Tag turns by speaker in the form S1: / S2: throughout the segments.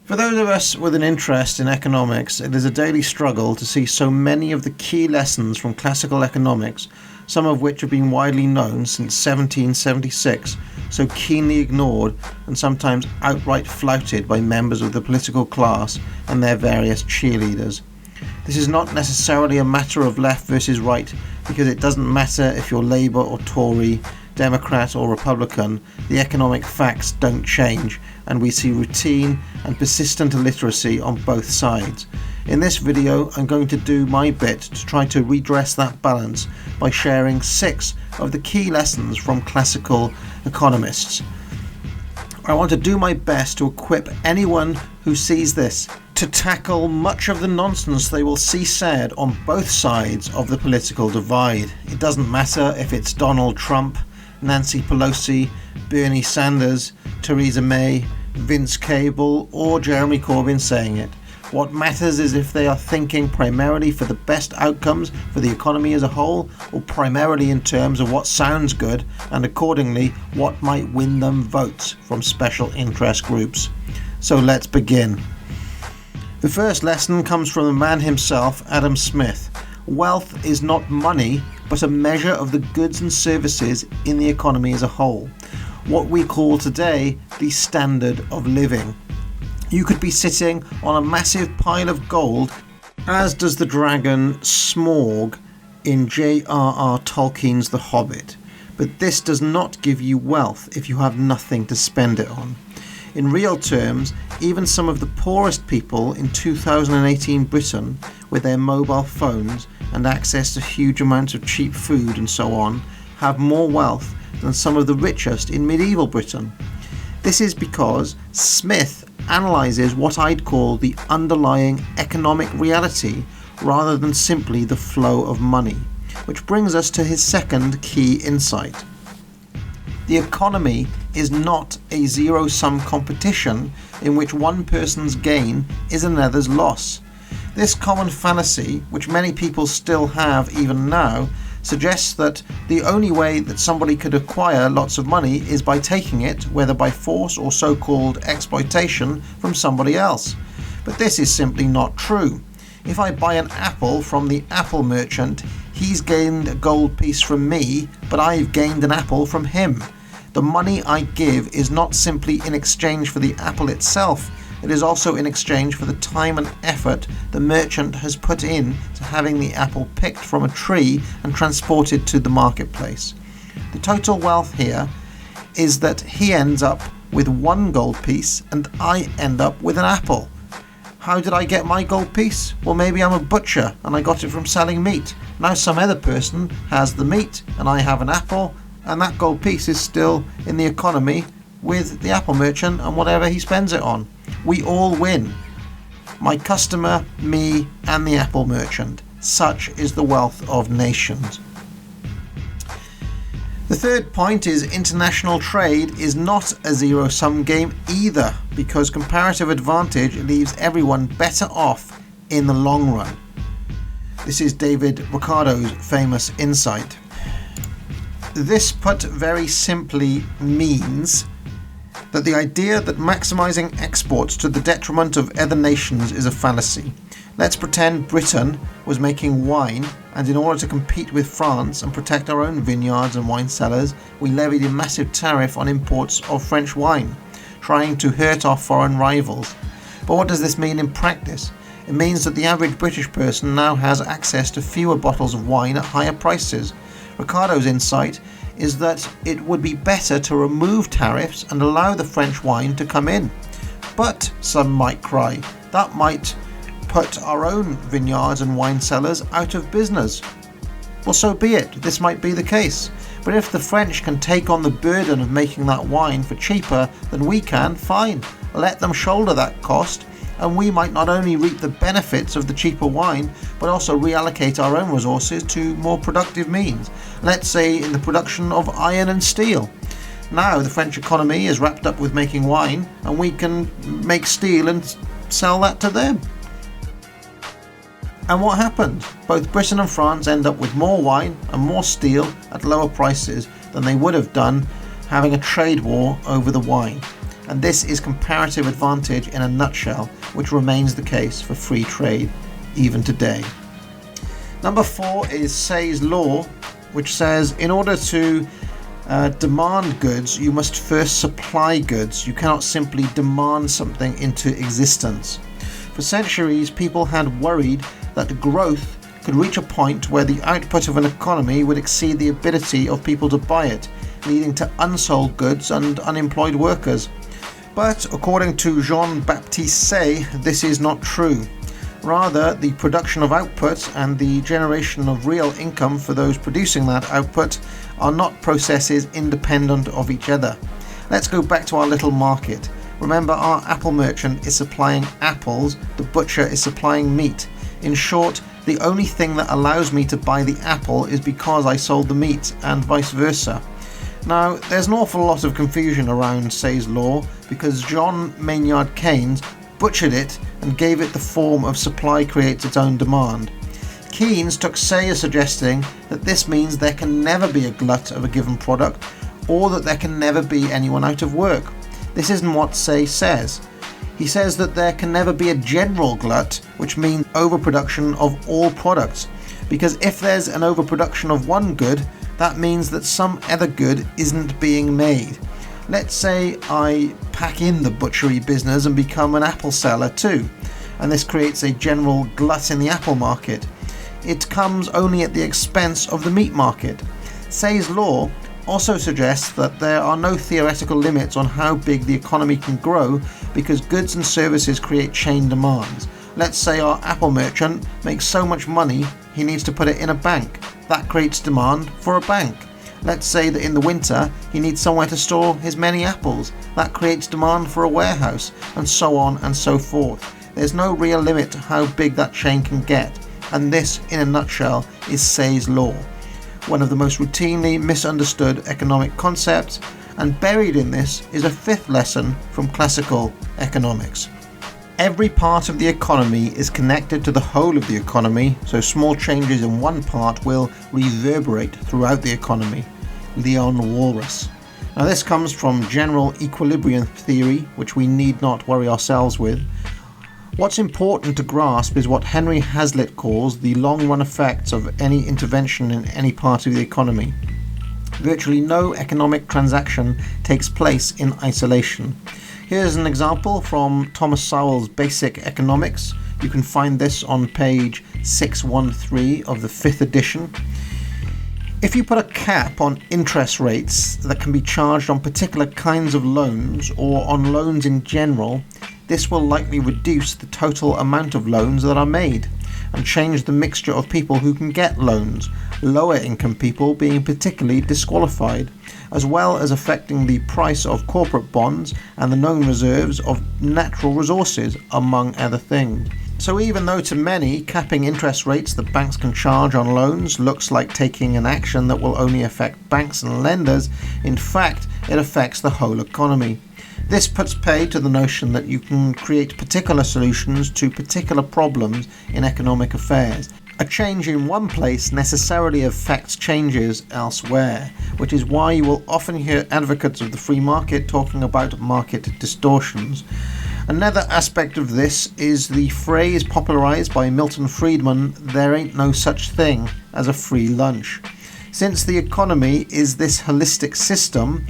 S1: For those of us with an interest in economics, it is a daily struggle to see so many of the key lessons from classical economics, some of which have been widely known since 1776, so keenly ignored and sometimes outright flouted by members of the political class and their various cheerleaders. This is not necessarily a matter of left versus right, because it doesn't matter if you're Labour or Tory, Democrat or Republican, the economic facts don't change, and we see routine and persistent illiteracy on both sides. In this video, I'm going to do my bit to try to redress that balance by sharing 6 of the key lessons from classical economists. I want to do my best to equip anyone who sees this to tackle much of the nonsense they will see said on both sides of the political divide. It doesn't matter if it's Donald Trump, Nancy Pelosi, Bernie Sanders, Theresa May, Vince Cable or Jeremy Corbyn saying it. What matters is if they are thinking primarily for the best outcomes for the economy as a whole, or primarily in terms of what sounds good and accordingly what might win them votes from special interest groups. So let's begin. The first lesson comes from the man himself, Adam Smith. Wealth is not money, but a measure of the goods and services in the economy as a whole. What we call today the standard of living. You could be sitting on a massive pile of gold, as does the dragon Smaug in J.R.R. Tolkien's The Hobbit. But this does not give you wealth if you have nothing to spend it on. In real terms, even some of the poorest people in 2018 Britain, with their mobile phones and access to huge amounts of cheap food and so on, have more wealth than some of the richest in medieval Britain. This is because Smith analyses what I'd call the underlying economic reality rather than simply the flow of money, which brings us to his second key insight. The economy is not a zero-sum competition in which one person's gain is another's loss. This common fallacy, which many people still have even now, suggests that the only way that somebody could acquire lots of money is by taking it, whether by force or so-called exploitation, from somebody else. But this is simply not true. If I buy an apple from the apple merchant, he's gained a gold piece from me, but I've gained an apple from him. The money I give is not simply in exchange for the apple itself, it is also in exchange for the time and effort the merchant has put in to having the apple picked from a tree and transported to the marketplace. The total wealth here is that he ends up with one gold piece and I end up with an apple. How did I get my gold piece? Well, maybe I'm a butcher and I got it from selling meat. Now some other person has the meat and I have an apple, and that gold piece is still in the economy with the apple merchant and whatever he spends it on. We all win. My customer, me, and the apple merchant. Such is the wealth of nations. The third point is international trade is not a zero-sum game either, because comparative advantage leaves everyone better off in the long run. This is David Ricardo's famous insight. This, put very simply, means that the idea that maximizing exports to the detriment of other nations is a fallacy. Let's pretend Britain was making wine, and in order to compete with France and protect our own vineyards and wine cellars, we levied a massive tariff on imports of French wine, trying to hurt our foreign rivals. But what does this mean in practice? It means that the average British person now has access to fewer bottles of wine at higher prices. Ricardo's insight is that it would be better to remove tariffs and allow the French wine to come in. But, some might cry, that might put our own vineyards and wine cellars out of business. Well, so be it, this might be the case. But if the French can take on the burden of making that wine for cheaper than we can, fine. Let them shoulder that cost, and we might not only reap the benefits of the cheaper wine, but also reallocate our own resources to more productive means. Let's say in the production of iron and steel. Now the French economy is wrapped up with making wine, and we can make steel and sell that to them. And what happened? Both Britain and France end up with more wine and more steel at lower prices than they would have done having a trade war over the wine. and this is comparative advantage in a nutshell, which remains the case for free trade even today. Number 4 is Say's law, which says in order to demand goods, you must first supply goods. You cannot simply demand something into existence. For centuries, people had worried that growth could reach a point where the output of an economy would exceed the ability of people to buy it, leading to unsold goods and unemployed workers. But according to Jean-Baptiste Say, this is not true. Rather, the production of output and the generation of real income for those producing that output are not processes independent of each other. Let's go back to our little market. Remember, our apple merchant is supplying apples, the butcher is supplying meat. In short, the only thing that allows me to buy the apple is because I sold the meat, and vice versa. Now, there's an awful lot of confusion around Say's law because John Maynard Keynes butchered it and gave it the form of supply creates its own demand. Keynes took Say as suggesting that this means there can never be a glut of a given product, or that there can never be anyone out of work. This isn't what Say says. He says that there can never be a general glut, which means overproduction of all products, because if there's an overproduction of one good, that means that some other good isn't being made. Let's say I pack in the butchery business and become an apple seller too, and this creates a general glut in the apple market. It comes only at the expense of the meat market. Say's law also suggests that there are no theoretical limits on how big the economy can grow because goods and services create chain demands. Let's say our apple merchant makes so much money he needs to put it in a bank. That creates demand for a bank. Let's say that in the winter he needs somewhere to store his many apples. That creates demand for a warehouse, and so on and so forth. There's no real limit to how big that chain can get, and this, in a nutshell, is Say's law. One of the most routinely misunderstood economic concepts, and buried in this is a 5th lesson from classical economics. Every part of the economy is connected to the whole of the economy, so small changes in one part will reverberate throughout the economy. Leon Walras. Now this comes from general equilibrium theory, which we need not worry ourselves with. What's important to grasp is what Henry Hazlitt calls the long-run effects of any intervention in any part of the economy. Virtually no economic transaction takes place in isolation. Here's an example from Thomas Sowell's Basic Economics. You can find this on page 613 of the 5th edition. If you put a cap on interest rates that can be charged on particular kinds of loans or on loans in general, this will likely reduce the total amount of loans that are made and change the mixture of people who can get loans, lower income people being particularly disqualified, as well as affecting the price of corporate bonds and the known reserves of natural resources, among other things. So even though to many capping interest rates that banks can charge on loans looks like taking an action that will only affect banks and lenders, in fact it affects the whole economy. This puts paid to the notion that you can create particular solutions to particular problems in economic affairs. A change in one place necessarily affects changes elsewhere, which is why you will often hear advocates of the free market talking about market distortions. Another aspect of this is the phrase popularized by Milton Friedman, "There ain't no such thing as a free lunch." Since the economy is this holistic system,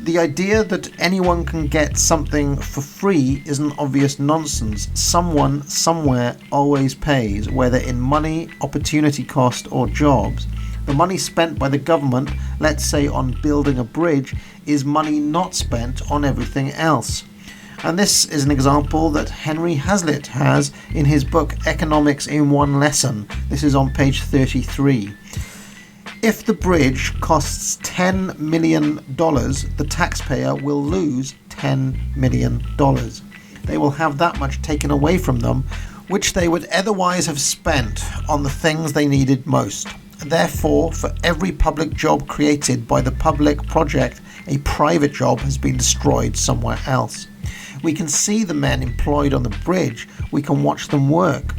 S1: the idea that anyone can get something for free is an obvious nonsense. Someone, somewhere, always pays, whether in money, opportunity cost, or jobs. The money spent by the government, let's say on building a bridge, is money not spent on everything else. And this is an example that Henry Hazlitt has in his book Economics in One Lesson. This is on page 33. If the bridge costs $10 million, the taxpayer will lose $10 million. They will have that much taken away from them, which they would otherwise have spent on the things they needed most. Therefore, for every public job created by the public project, a private job has been destroyed somewhere else. We can see the men employed on the bridge, we can watch them work,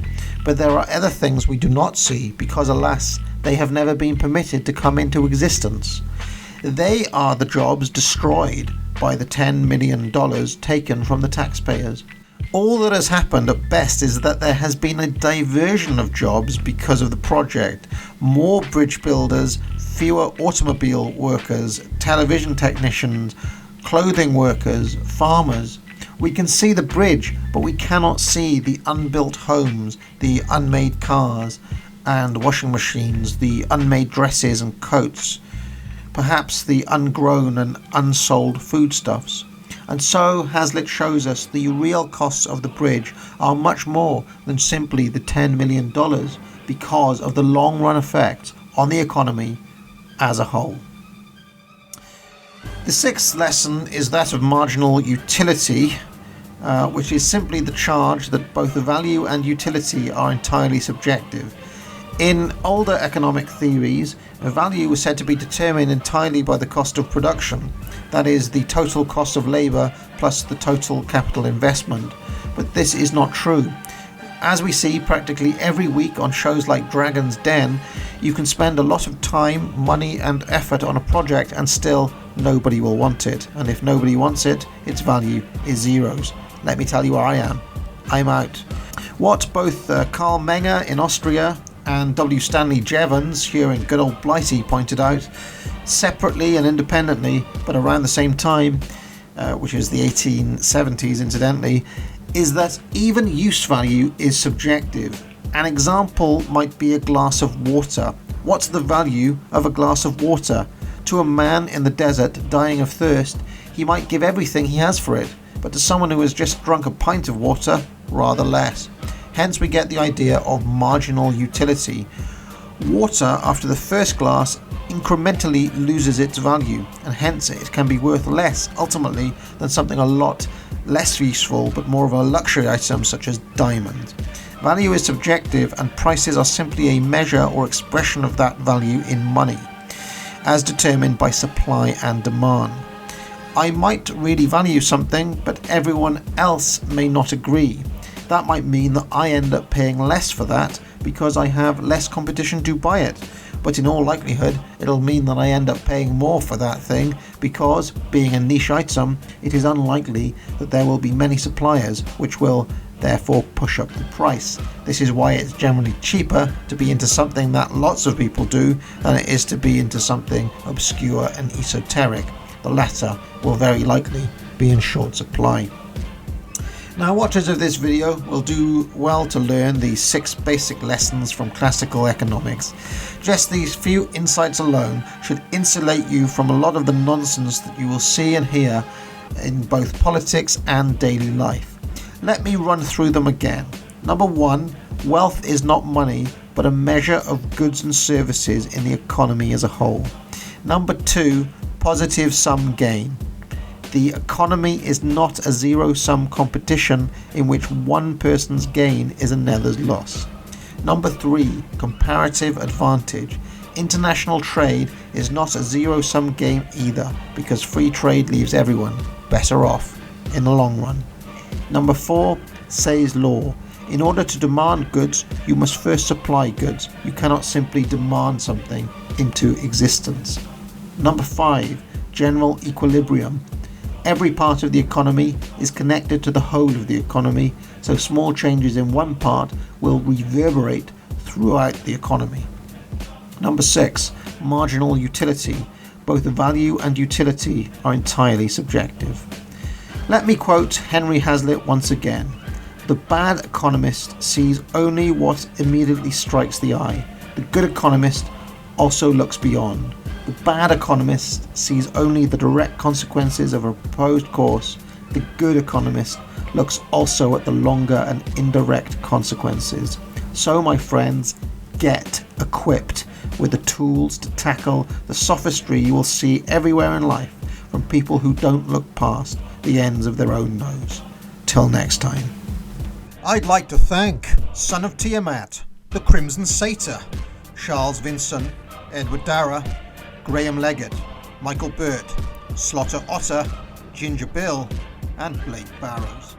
S1: but there are other things we do not see because, alas, they have never been permitted to come into existence. They are the jobs destroyed, by the $10 million taken from the taxpayers. All that has happened at best is that there has been a diversion of jobs because of the project. More bridge builders, fewer automobile workers, television technicians, clothing workers, farmers. We can see the bridge, but we cannot see the unbuilt homes, the unmade cars and washing machines, the unmade dresses and coats, perhaps the ungrown and unsold foodstuffs. And so Hazlitt shows us the real costs of the bridge are much more than simply the $10 million because of the long run effect on the economy as a whole. The sixth lesson is that of marginal utility, which is simply the charge that both the value and utility are entirely subjective. In older economic theories, a value was said to be determined entirely by the cost of production, that is, the total cost of labour plus the total capital investment. But this is not true. As we see practically every week on shows like Dragon's Den, you can spend a lot of time, money and effort on a project and still nobody will want it. And if nobody wants it, its value is zeros. Let me tell you where I am. I'm out. What both Karl Menger in Austria and W. Stanley Jevons here in good old Blighty pointed out, separately and independently, but around the same time, which is the 1870s incidentally, is that even use value is subjective. An example might be a glass of water. What's the value of a glass of water? To a man in the desert dying of thirst, he might give everything he has for it, but to someone who has just drunk a pint of water, rather less. Hence we get the idea of marginal utility. Water, after the first glass, incrementally loses its value, and hence it can be worth less ultimately than something a lot less useful but more of a luxury item such as diamonds. Value is subjective and prices are simply a measure or expression of that value in money, as determined by supply and demand. I might really value something, but everyone else may not agree. That might mean that I end up paying less for that because I have less competition to buy it. But in all likelihood, it'll mean that I end up paying more for that thing because, being a niche item, it is unlikely that there will be many suppliers, which will therefore push up the price. This is why it's generally cheaper to be into something that lots of people do than it is to be into something obscure and esoteric. The latter will very likely be in short supply. Now, watchers of this video will do well to learn these 6 basic lessons from classical economics. Just these few insights alone should insulate you from a lot of the nonsense that you will see and hear in both politics and daily life. Let me run through them again. Number 1, wealth is not money, but a measure of goods and services in the economy as a whole. Number 2, positive sum game. The economy is not a zero-sum competition in which one person's gain is another's loss. Number 3, comparative advantage. International trade is not a zero-sum game either, because free trade leaves everyone better off in the long run. Number 4, Say's law. In order to demand goods, you must first supply goods. You cannot simply demand something into existence. Number 5, general equilibrium. Every part of the economy is connected to the whole of the economy, so small changes in one part will reverberate throughout the economy. Number 6, marginal utility. Both value and utility are entirely subjective. Let me quote Henry Hazlitt once again. The bad economist sees only what immediately strikes the eye. The good economist also looks beyond. The bad economist sees only the direct consequences of a proposed course. The good economist looks also at the longer and indirect consequences. So, my friends, get equipped with the tools to tackle the sophistry you will see everywhere in life from people who don't look past the ends of their own nose. Till next time. I'd like to thank Son of Tiamat, the Crimson Satyr, Charles Vinson, Edward Darragh, Graham Leggett, Michael Burt, Slaughter Otter, Ginger Bill, and Blake Barrows.